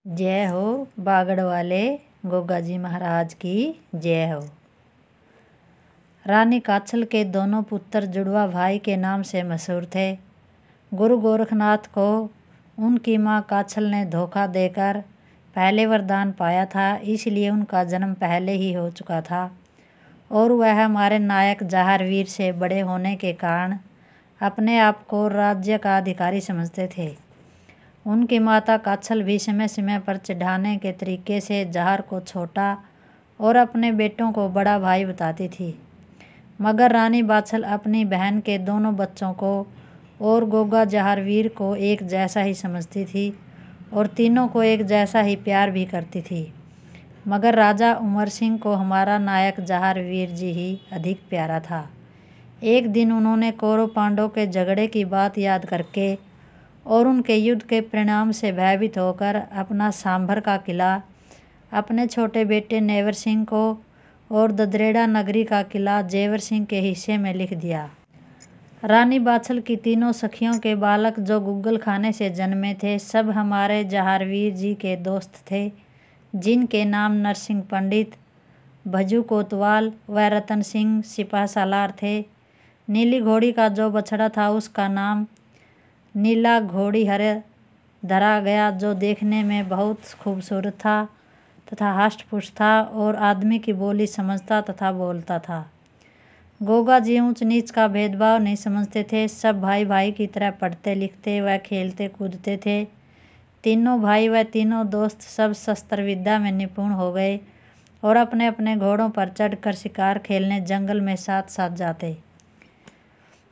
जय हो बागड़ वाले गोगा जी महाराज की जय हो। रानी काछल के दोनों पुत्र जुड़वा भाई के नाम से मशहूर थे। गुरु गोरखनाथ को उनकी माँ काछल ने धोखा देकर पहले वरदान पाया था, इसलिए उनका जन्म पहले ही हो चुका था और वह हमारे नायक जहारवीर से बड़े होने के कारण अपने आप को राज्य का अधिकारी समझते थे। उनकी माता काछल भी समय समय पर चिढ़ाने के तरीके से जहार को छोटा और अपने बेटों को बड़ा भाई बताती थी, मगर रानी बाछल अपनी बहन के दोनों बच्चों को और गोगा जहारवीर को एक जैसा ही समझती थी और तीनों को एक जैसा ही प्यार भी करती थी। मगर राजा उमर सिंह को हमारा नायक जहारवीर जी ही अधिक प्यारा था। एक दिन उन्होंने कौरव पांडव के झगड़े की बात याद करके और उनके युद्ध के परिणाम से भयभीत होकर अपना सांभर का किला अपने छोटे बेटे नेवर सिंह को और ददरेड़ा नगरी का किला जेवर सिंह के हिस्से में लिख दिया। रानी बाछल की तीनों सखियों के बालक जो गुग्गल खाने से जन्मे थे सब हमारे जहारवीर जी के दोस्त थे, जिनके नाम नरसिंह पंडित, भजू कोतवाल व रतन सिंह सिपा सालार थे। नीली घोड़ी का जो बछड़ा था उसका नाम नीला घोड़ी हर धरा गया, जो देखने में बहुत खूबसूरत था तथा हष्ट-पुष्ट था और आदमी की बोली समझता तथा बोलता था। गोगा जी ऊंच नीच का भेदभाव नहीं समझते थे, सब भाई भाई की तरह पढ़ते लिखते व खेलते कूदते थे। तीनों भाई व तीनों दोस्त सब शस्त्र विद्या में निपुण हो गए और अपने अपने घोड़ों पर चढ़कर शिकार खेलने जंगल में साथ साथ जाते।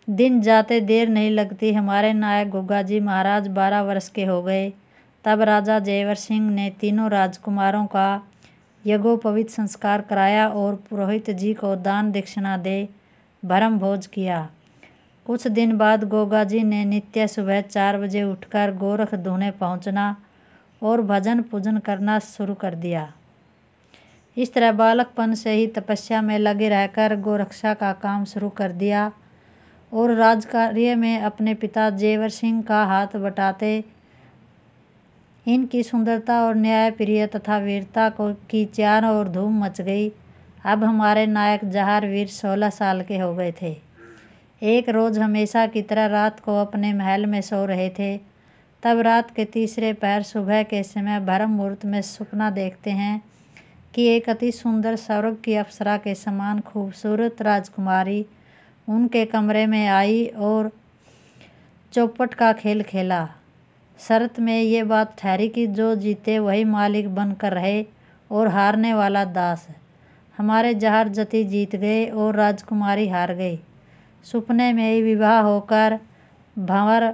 दिन जाते देर नहीं लगती, हमारे नायक गोगा जी महाराज 12 वर्ष के हो गए। तब राजा जेवर सिंह ने तीनों राजकुमारों का यज्ञोपवीत संस्कार कराया और पुरोहित जी को दान दक्षिणा दे भरम भोज किया। कुछ दिन बाद गोगा जी ने नित्य सुबह 4 बजे उठकर गोरख धुने पहुँचना और भजन पूजन करना शुरू कर दिया। इस तरह बालकपन से ही तपस्या में लगे रहकर गोरक्षा का काम शुरू कर दिया और राजकार्य में अपने पिता जेवर सिंह का हाथ बटाते। इनकी सुंदरता और न्याय प्रिय तथा वीरता को की चारों ओर धूम मच गई। अब हमारे नायक जहारवीर 16 साल के हो गए थे। एक रोज हमेशा की तरह रात को अपने महल में सो रहे थे, तब रात के तीसरे पहर सुबह के समय भरम मुहूर्त में सपना देखते हैं कि एक अति सुंदर स्वर्ग की अप्सरा के समान खूबसूरत राजकुमारी उनके कमरे में आई और चौपट का खेल खेला। शर्त में ये बात ठहरी कि जो जीते वही मालिक बनकर रहे और हारने वाला दास। हमारे जहार जती जीत गए और राजकुमारी हार गई। सपने में ही विवाह होकर भंवर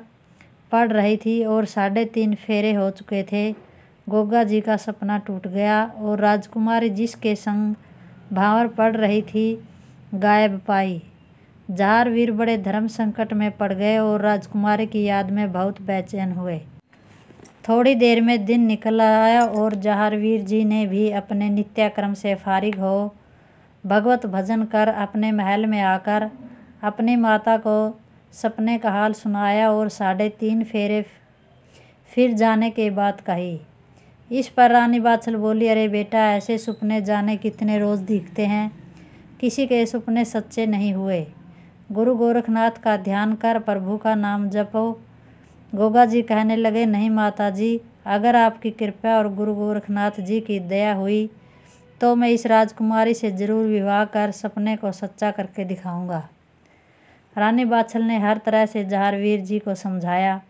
पड़ रही थी और 3.5 फेरे हो चुके थे। गोगा जी का सपना टूट गया और राजकुमारी जिसके संग भंवर पड़ रही थी गायब पाई। जहारवीर बड़े धर्म संकट में पड़ गए और राजकुमारी की याद में बहुत बेचैन हुए। थोड़ी देर में दिन निकल आया और जहारवीर जी ने भी अपने नित्य से फारिग हो भगवत भजन कर अपने महल में आकर अपनी माता को सपने का हाल सुनाया और 3.5 फेरे फिर जाने के बाद कही। इस पर रानी बाछल बोली, अरे बेटा, ऐसे सपने जाने कितने रोज दिखते हैं, किसी के सपने सच्चे नहीं हुए। गुरु गोरखनाथ का ध्यान कर प्रभु का नाम जपो। गोगा जी कहने लगे, नहीं माता जी, अगर आपकी कृपा और गुरु गोरखनाथ जी की दया हुई तो मैं इस राजकुमारी से जरूर विवाह कर सपने को सच्चा करके दिखाऊंगा। रानी बाछल ने हर तरह से जहारवीर जी को समझाया,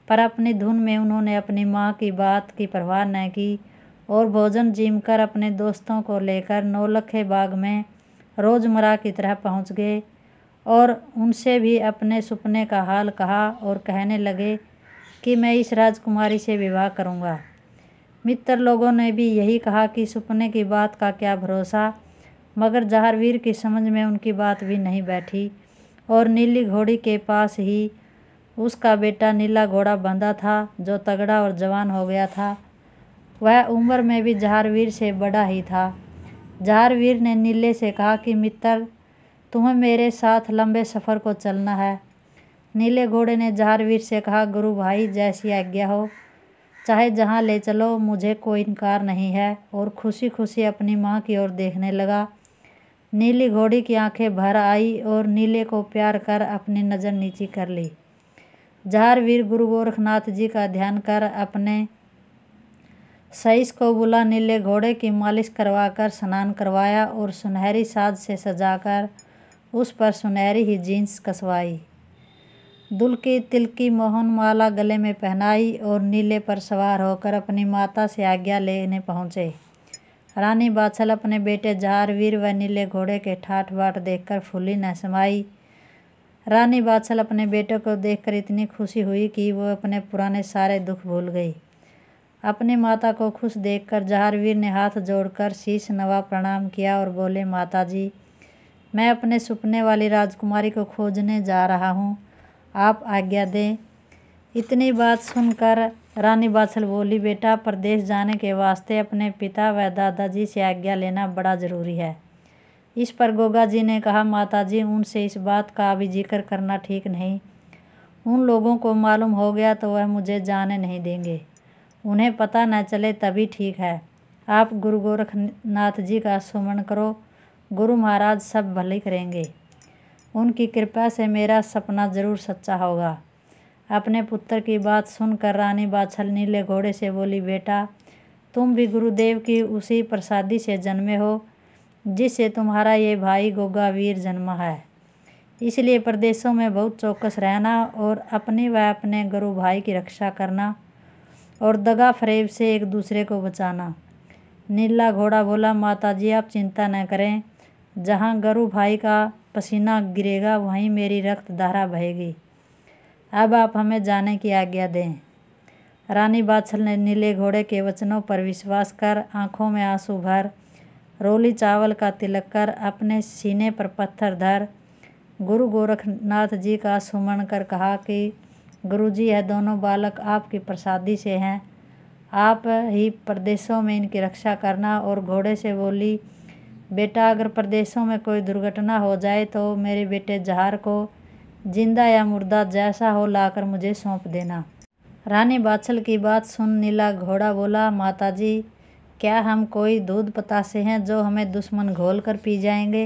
पर अपनी धुन में उन्होंने अपनी माँ की बात की परवाह न की और भोजन जीम कर अपने दोस्तों को लेकर नौलखे बाग में रोजमर्रा की तरह पहुँच गए और उनसे भी अपने सपने का हाल कहा और कहने लगे कि मैं इस राजकुमारी से विवाह करूंगा। मित्र लोगों ने भी यही कहा कि सपने की बात का क्या भरोसा, मगर जहारवीर की समझ में उनकी बात भी नहीं बैठी और नीली घोड़ी के पास ही उसका बेटा नीला घोड़ा बंधा था जो तगड़ा और जवान हो गया था। वह उम्र में भी जहारवीर से बड़ा ही था। जहारवीर ने नीले से कहा कि मित्र, तुम्हें मेरे साथ लंबे सफ़र को चलना है। नीले घोड़े ने जहारवीर से कहा, गुरु भाई, जैसी आज्ञा हो। चाहे जहाँ ले चलो, मुझे कोई इनकार नहीं है। और खुशी खुशी अपनी माँ की ओर देखने लगा। नीली घोड़ी की आंखें भर आई और नीले को प्यार कर अपनी नज़र नीची कर ली। जहारवीर गुरु गोरखनाथ जी का ध्यान कर अपने सईस को बुला नीले घोड़े की मालिश करवाकर स्नान करवाया और सुनहरी साज से सजाकर उस पर सुनहरी ही जीन्स कसवाई। दुल की तिलकी मोहन माला गले में पहनाई और नीले पर सवार होकर अपनी माता से आज्ञा लेने पहुँचे। रानी बाछल अपने बेटे जहारवीर व नीले घोड़े के ठाठ बाट देखकर फूली न समाई। रानी बाछल अपने बेटे को देखकर इतनी खुशी हुई कि वो अपने पुराने सारे दुख भूल गई। अपनी माता को खुश देखकर जहारवीर ने हाथ जोड़कर शीश नवा प्रणाम किया और बोले, माता जी, मैं अपने सुपने वाली राजकुमारी को खोजने जा रहा हूँ, आप आज्ञा दें। इतनी बात सुनकर रानी बाछल बोली, बेटा, प्रदेश जाने के वास्ते अपने पिता व दादाजी से आज्ञा लेना बड़ा ज़रूरी है। इस पर गोगा जी ने कहा, माता जी, उनसे इस बात का अभी जिक्र करना ठीक नहीं। उन लोगों को मालूम हो गया तो वह मुझे जाने नहीं देंगे। उन्हें पता न चले तभी ठीक है। आप गुरु गोरखनाथ जी का सुमरण करो, गुरु महाराज सब भले करेंगे। उनकी कृपा से मेरा सपना जरूर सच्चा होगा। अपने पुत्र की बात सुनकर रानी बाछल नीले घोड़े से बोली, बेटा, तुम भी गुरुदेव की उसी प्रसादी से जन्मे हो जिससे तुम्हारा ये भाई गोगा वीर जन्मा है। इसलिए प्रदेशों में बहुत चौकस रहना और अपनी व अपने गुरु भाई की रक्षा करना और दगा फरेब से एक दूसरे को बचाना। नीला घोड़ा बोला, माता जी, आप चिंता न करें। जहाँ गुरु भाई का पसीना गिरेगा वहीं मेरी रक्त धारा बहेगी। अब आप हमें जाने की आज्ञा दें। रानी बाछल ने नीले घोड़े के वचनों पर विश्वास कर आंखों में आंसू भर रोली चावल का तिलक कर अपने सीने पर पत्थर धर गुरु गोरखनाथ जी का सुमरण कर कहा कि गुरुजी, यह दोनों बालक आपकी प्रसादी से हैं। आप ही प्रदेशों में इनकी रक्षा करना। और घोड़े से बोली, बेटा, अगर प्रदेशों में कोई दुर्घटना हो जाए तो मेरे बेटे जहार को जिंदा या मुर्दा जैसा हो लाकर मुझे सौंप देना। रानी बाछल की बात सुन नीला घोड़ा बोला, माता जी, क्या हम कोई दूध पतासे हैं जो हमें दुश्मन घोल कर पी जाएंगे।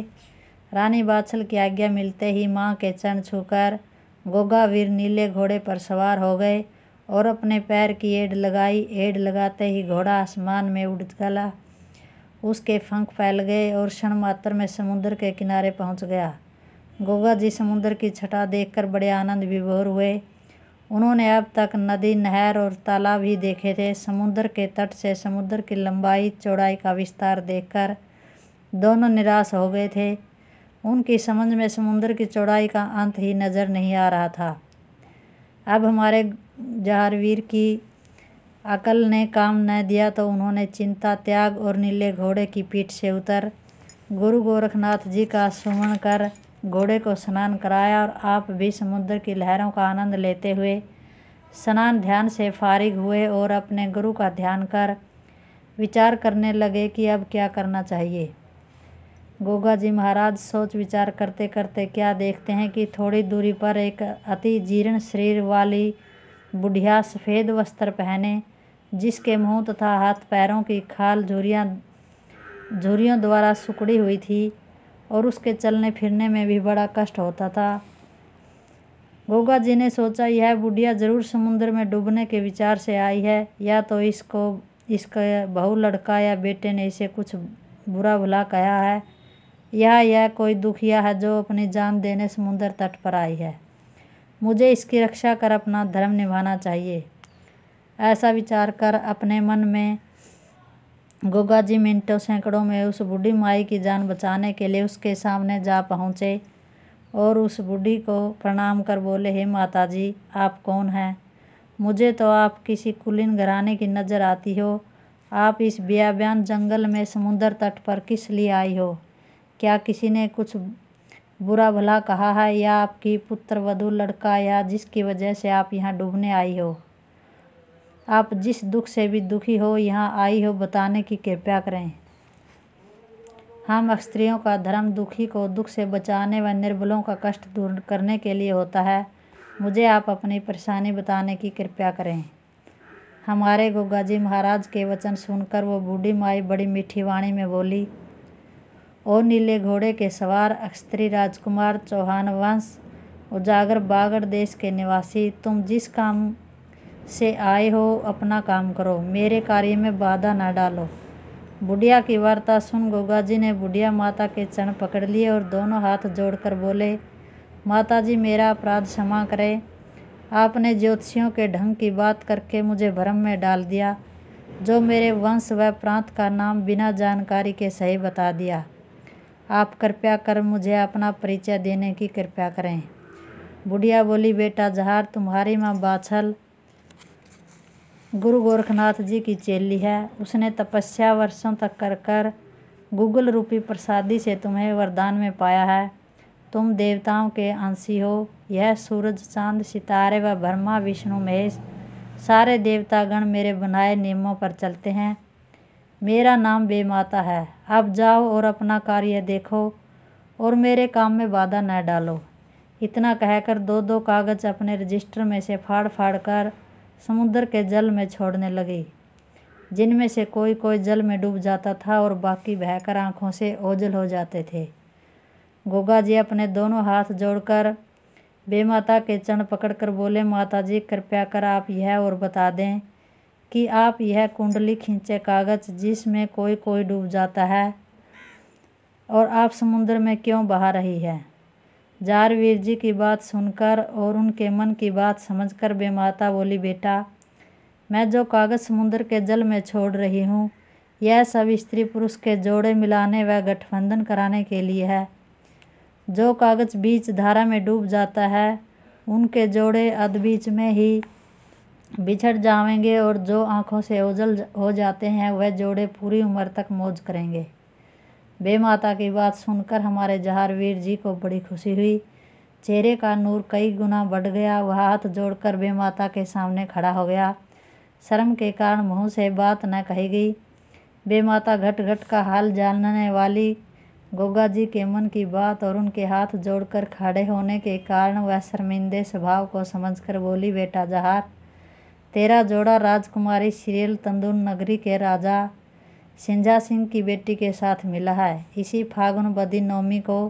रानी बाछल की आज्ञा मिलते ही माँ के चरण छूकर गोगा वीर नीले घोड़े पर सवार हो गए और अपने पैर की एड़ लगाई। एड़ लगाते ही घोड़ा आसमान में उड़ गया। उसके पंख फैल गए और क्षण मात्र में समुद्र के किनारे पहुंच गया। गोगा जी समुद्र की छटा देखकर बड़े आनंद विभोर हुए। उन्होंने अब तक नदी, नहर और तालाब ही देखे थे। समुद्र के तट से समुद्र की लंबाई चौड़ाई का विस्तार देखकर दोनों निराश हो गए थे। उनकी समझ में समुद्र की चौड़ाई का अंत ही नज़र नहीं आ रहा था। अब हमारे जहारवीर की अकल ने काम न दिया तो उन्होंने चिंता त्याग और नीले घोड़े की पीठ से उतर गुरु गोरखनाथ जी का सुमरण कर घोड़े को स्नान कराया। और आप भी समुद्र की लहरों का आनंद लेते हुए स्नान ध्यान से फारिग हुए और अपने गुरु का ध्यान कर विचार करने लगे कि अब क्या करना चाहिए। गोगा जी महाराज सोच विचार करते करते क्या देखते हैं कि थोड़ी दूरी पर एक अति जीर्ण शरीर वाली बुढ़िया सफ़ेद वस्त्र पहने, जिसके मुंह तथा हाथ पैरों की खाल झुर्रियों द्वारा सुकड़ी हुई थी और उसके चलने फिरने में भी बड़ा कष्ट होता था। गोगा जी ने सोचा, यह बुढ़िया जरूर समुद्र में डूबने के विचार से आई है, या तो इसका बहू लड़का या बेटे ने इसे कुछ बुरा भला कहा है, या यह कोई दुखिया है जो अपनी जान देने समुद्र तट पर आई है। मुझे इसकी रक्षा कर अपना धर्म निभाना चाहिए। ऐसा विचार कर अपने मन में गोगा जी मिनटों सैकड़ों में उस बूढ़ी माई की जान बचाने के लिए उसके सामने जा पहुँचे और उस बूढ़ी को प्रणाम कर बोले, हे माता जी, आप कौन हैं। मुझे तो आप किसी कुलीन घराने की नज़र आती हो। आप इस बियाबान जंगल में समुद्र तट पर किस लिए आई हो। क्या किसी ने कुछ बुरा भला कहा है, या आपकी पुत्र वधू लड़का, या जिसकी वजह से आप यहाँ डूबने आई हो। आप जिस दुख से भी दुखी हो यहाँ आई हो, बताने की कृपा करें। हम स्त्रियों का धर्म दुखी को दुख से बचाने व निर्बलों का कष्ट दूर करने के लिए होता है। मुझे आप अपनी परेशानी बताने की कृपा करें। हमारे गोगा जी महाराज के वचन सुनकर वो बूढ़ी माई बड़ी मीठी वाणी में बोली, ओ नीले घोड़े के सवार अक्षत्री राजकुमार चौहान वंश उजागर बागड़ देश के निवासी, तुम जिस काम से आए हो अपना काम करो, मेरे कार्य में बाधा न डालो। बुढ़िया की वार्ता सुन गोगा जी ने बुढ़िया माता के चरण पकड़ लिए और दोनों हाथ जोड़कर बोले, माता जी मेरा अपराध क्षमा करें। आपने ज्योतिषियों के ढंग की बात करके मुझे भ्रम में डाल दिया, जो मेरे वंश व प्रांत का नाम बिना जानकारी के सही बता दिया। आप कृपया कर मुझे अपना परिचय देने की कृपा करें। बुढ़िया बोली, बेटा जहार, तुम्हारी माँ बाछल गुरु गोरखनाथ जी की चेली है। उसने तपस्या वर्षों तक कर कर गुगल रूपी प्रसादी से तुम्हें वरदान में पाया है। तुम देवताओं के अंशी हो। यह सूरज चांद सितारे व ब्रह्मा विष्णु महेश सारे देवतागण मेरे बनाए नियमों पर चलते हैं। मेरा नाम बेमाता है। अब जाओ और अपना कार्य देखो और मेरे काम में बाधा न डालो। इतना कहकर दो दो कागज अपने रजिस्टर में से फाड़ फाड़ कर समुद्र के जल में छोड़ने लगी, जिनमें से कोई कोई जल में डूब जाता था और बाकी बहकर आंखों से ओझल हो जाते थे। गोगा जी अपने दोनों हाथ जोड़कर बेमाता के चरण पकड़कर बोले, माता जी कृपया कर आप यह और बता दें कि आप यह कुंडली खींचे कागज जिसमें कोई कोई डूब जाता है और आप समुद्र में क्यों बहा रही है। जारवीर जी की बात सुनकर और उनके मन की बात समझकर बेमाता बोली, बेटा मैं जो कागज समुद्र के जल में छोड़ रही हूँ, यह सब स्त्री पुरुष के जोड़े मिलाने व गठबंधन कराने के लिए है। जो कागज बीच धारा में डूब जाता है, उनके जोड़े अध बीच में ही बिछड़ जाएंगे और जो आंखों से ओझल हो जाते हैं वह जोड़े पूरी उम्र तक मौज करेंगे। बेमाता की बात सुनकर हमारे जहारवीर जी को बड़ी खुशी हुई। चेहरे का नूर कई गुना बढ़ गया। वह हाथ जोड़कर बेमाता के सामने खड़ा हो गया। शर्म के कारण मुँह से बात न कही गई। बेमाता घट घट का हाल जानने वाली गोगा जी के मन की बात और उनके हाथ जोड़कर खड़े होने के कारण वह शर्मिंदे स्वभाव को समझकर बोली, बेटा जहार, तेरा जोड़ा राजकुमारी श्रील तंदूर नगरी के राजा सिंजा सिंह की बेटी के साथ मिला है। इसी फागुन बदी नवमी को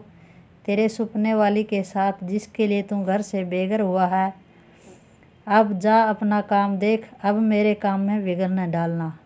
तेरे सुपने वाली के साथ, जिसके लिए तू घर से बेघर हुआ है। अब जा अपना काम देख, अब मेरे काम में विघ्न न डालना।